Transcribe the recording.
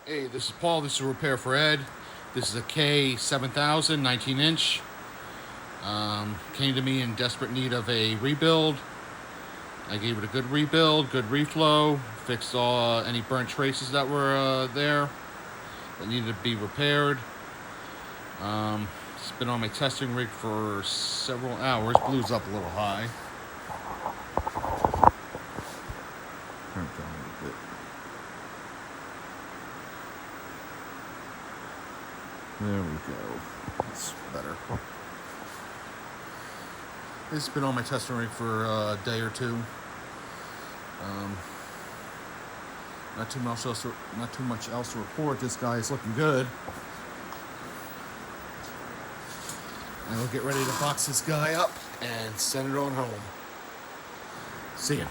Hey, this is Paul. This is Repair for Ed. This is a K7000 19-inch. Came to me in desperate need of a rebuild. I gave it a good rebuild, good reflow, fixed all any burnt traces that were there that needed to be repaired. It's been on my testing rig for several hours. Blue's up a little high. Turn it down a little bit. There we go. That's better. It's been on my testing rig for a day or two. Not too much else to report. This guy is looking good. And we'll get ready to box this guy up and send it on home. See ya.